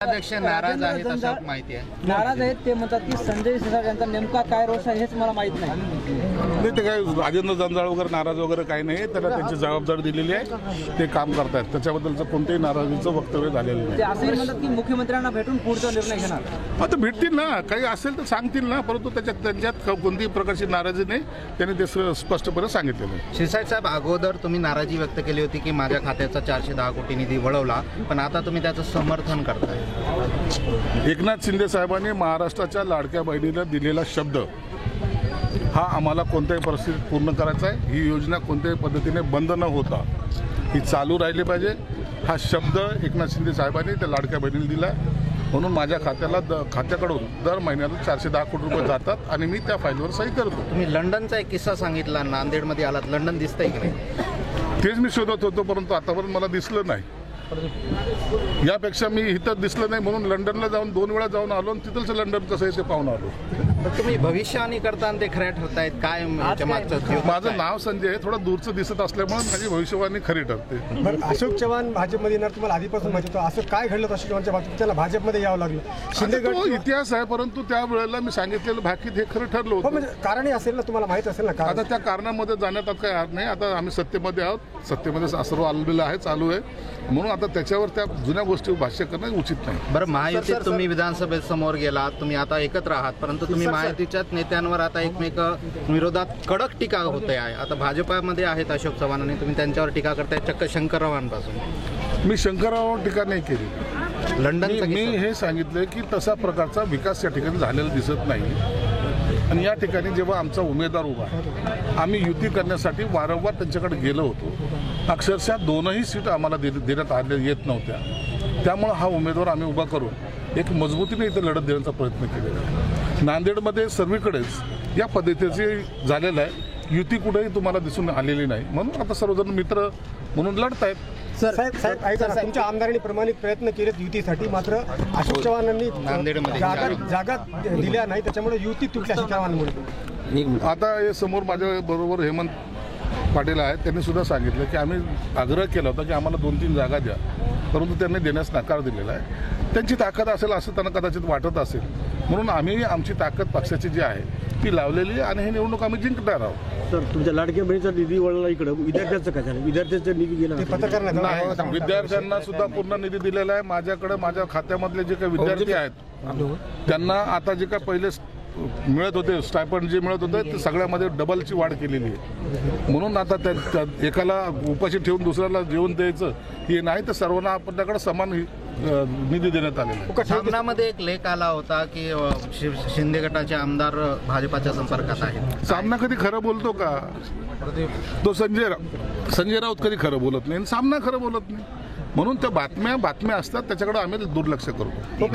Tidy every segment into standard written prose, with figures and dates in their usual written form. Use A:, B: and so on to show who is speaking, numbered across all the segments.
A: अध्यक्ष नाराज आहेत असं माहिती आहे.
B: नाराज आहेत ते म्हणतात की संजय शिरसाट यांचा नेमका काय रोष आहे हेच मला माहित नाही.
C: ते काय राजेंद्र जंजाळ वगैरे नाराज वगैरे काही नाही, त्याला त्यांची जबाबदारी दिलेली आहे, ते काम करतायत, त्याच्याबद्दलचं कोणत्याही नाराजीचं वक्तव्य झालेलं नाही.
B: ते असंही म्हणतात की मुख्यमंत्र्यांना भेटून पुढचा निर्णय घेणार.
C: आता भेटतील ना, काही असेल तर सांगतील ना, परंतु त्यांच्यात कोणत्याही प्रकारची नाराजी नाही, त्यांनी ते स्पष्टपणे सांगितलेलं आहे.
A: शिरसाट साहेब, अगोदर तुम्ही नाराजी व्यक्त केली होती की माझ्या खात्याचा 410 कोटी निधी वळवला, पण आता तुम्ही त्याचं समर्थन करताय.
C: एकनाथ शिंदे साहेबांनी महाराष्ट्राच्या लाडक्या बहिणीला दिलेला शब्द हा आम्हाला कोणत्याही परिस्थितीत पूर्ण करायचा आहे. ही योजना कोणत्याही पद्धतीने बंद न होता ही चालू राहिली पाहिजे. हा शब्द एकनाथ शिंदे साहेबांनी त्या लाडक्या बहिणीला दिला, म्हणून माझ्या खात्याकडून दर महिन्याला 410 कोटी रुपये जातात आणि मी त्या फाईलवर सही करतो.
A: तुम्ही लंडनचा एक किस्सा सांगितला, नांदेडमध्ये आलात, लंडन दिसतंय की नाही?
C: तेच मी शोधत होतो, परंतु आतापर्यंत मला दिसलं नाही. यापेक्षा मी इथं दिसलं नाही म्हणून लंडनला जाऊन 2 वेळा जाऊन आलो आणि तिथलचं लंडन कसं आहे ते पाहून आलो.
A: तुम्ही भविष्यवाणी करताना ते खऱ्या ठरतायत काय?
C: माझं नाव संजय आहे, थोडं दूरचं दिसत असल्यामुळे माझी भविष्यवाणी खरी ठरते.
D: अशोक चव्हाण भाजपमध्ये येणार, तुम्हाला आधीपासून माहिती होतं. असं काय घडलं अशोक चव्हाणच्या बाबतीत, त्याला भाजपमध्ये यावं लागलं?
C: शिंदे गट इतिहास आहे, परंतु त्या वेळेला मी सांगितलेलं भाकीत हे खरं ठरलं होतं.
D: म्हणजे कारणही असेल ना, तुम्हाला माहित असेल ना.
C: आता त्या कारणामध्ये जाण्यात काही अर्थ नाही. आता आम्ही सत्तेमध्ये आहोत, सत्तेमध्ये सर्व आलेलं आहे, चालू आहे, म्हणून आता त्याच्यावर त्या जुन्या गोष्टी भाष्य करणं उचित नाही.
A: बरं, महायुतीत तुम्ही विधानसभेत समोर गेलात, तुम्ही आता एकत्र आहात, परंतु तुम्ही महायुतीच्याच नेत्यांवर आता एकमेक विरोधात कडक टीका होते आहे. आता भाजपामध्ये आहेत अशोक चव्हाण आणि तुम्ही त्यांच्यावर टीका करताय, चक्क शंकररावांपासून.
C: मी शंकररावांवर टीका नाही केली.
A: लंडन
C: मी हे सांगितलं की तसा प्रकारचा विकास या ठिकाणी झालेला दिसत नाही. आणि या ठिकाणी जेव्हा आमचा उमेदवार उभा, आम्ही युती करण्यासाठी वारंवार त्यांच्याकडे गेलो होतो. अक्षरशः 2ही सीट आम्हाला देण्यात आल्या येत नव्हत्या. त्यामुळं हा उमेदवार आम्ही उभा करून एक मजबूतीने इथं लढत देण्याचा प्रयत्न केलेला आहे. नांदेडमध्ये सर्वीकडेच या पद्धतीचे झालेलं आहे. युती कुठेही तुम्हाला दिसून आलेली नाही, म्हणून आता सर्वजण मित्र म्हणून लढतायत.
D: साहेब ऐका ना, तुमच्या आमदारांनी प्रमाणित प्रयत्न केलेत युतीसाठी, मात्र अशोक चव्हाणांनी
A: नांदेडमध्ये
D: जागा दिल्या नाही, त्याच्यामुळे युती तुटल्या अशोक चव्हाणांमुळे.
C: आता हे समोर माझ्या बरोबर हेमंत पाटील आहेत, त्यांनी सुद्धा सांगितलं की आम्ही आग्रह केला होता की आम्हाला 2-3 जागा द्या, परंतु त्यांनी देण्यास नकार दिलेला आहे. त्यांची ताकद असेल असं त्यांना कदाचित वाटत असेल, म्हणून आम्ही आमची ताकद पक्षाची जी आहे ती लावलेली आहे आणि ही निवडणूक आम्ही जिंकणार आहोत.
E: तर तुमच्या लाडक्या बहिणीचा निधी वळला इकडं, विद्यार्थ्यांचं काय झालं? विद्यार्थ्यांचा निधी गेला
C: नाही, विद्यार्थ्यांना सुद्धा पूर्ण निधी दिलेला आहे. माझ्याकडे माझ्या खात्यामधले जे काही विद्यार्थी आहेत त्यांना आता जे काय पहिले मिळत होते, स्टायपंड जे मिळत होते, ते सगळ्यामध्ये डबलची वाढ केलेली आहे. म्हणून आता त्या एकाला उपाशी ठेवून दुसऱ्याला जेवण द्यायचं हे नाही, तर सर्वांना आपल्याकडे समान निधी देण्यात आलेला आहे.
A: सामनामध्ये एक लेख आला होता की शिंदे गटाचे आमदार भाजपाच्या संपर्कात आहेत.
C: सामना कधी खरं बोलतो का? तो संजय राऊत कधी खरं बोलत नाही, सामना खरं बोलत नाही, म्हणून त्या बातम्या असतात, त्याच्याकडे आम्ही दुर्लक्ष करतो.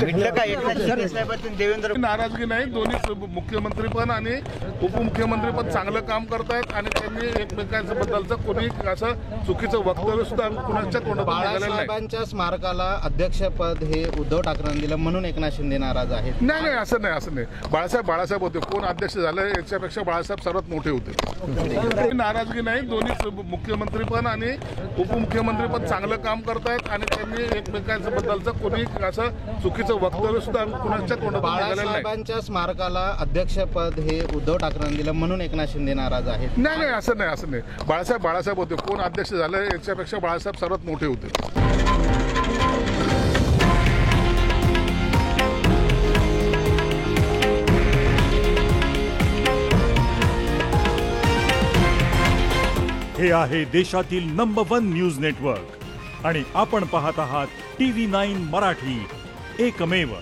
C: नाराजगी नाही, दोन्ही मुख्यमंत्री पण आणि उपमुख्यमंत्री पण चांगलं काम करतायत आणि त्यांनी एकमेकांच्या बद्दलचं कोणी असं चुकीचं वक्तव्य सुद्धा कुणाच्या तोंडातून निघालेलं नाही.
A: बाळासाहेबांच्या स्मारकाला अध्यक्षपद हे उद्धव ठाकरेंनी दिलं म्हणून एकनाथ शिंदे नाराज आहेत.
C: नाही, असं नाही. बाळासाहेब होते. कोण अध्यक्ष झालं याच्यापेक्षा बाळासाहेब सर्वात मोठे होते. नाराजगी नाही, दोन्ही मुख्यमंत्री पण आणि उपमुख्यमंत्री पण चांगलं काम करतायत आणि त्यांनी एकमेकांच्या बद्दलचं कोणी असं चुकीचं वक्तव्य सुद्धा कुणाच्या तोंडातून निघालेलं नाही.
A: बाळासाहेबांच्या स्मारकाला अध्यक्षपद हे उद्धव ठाकरेंनी दिलं म्हणून एकनाथ शिंदे नाराज आहेत.
C: नाही, असं नाही. बाळासाहेब होते. कोण अध्यक्ष झालं याच्यापेक्षा बाळासाहेब सर्वात मोठे होते.
F: हे आहे देशातील नंबर 1 न्यूज नेटवर्क आणि आपण पाहत आहात TV9 मराठी, एकमेव.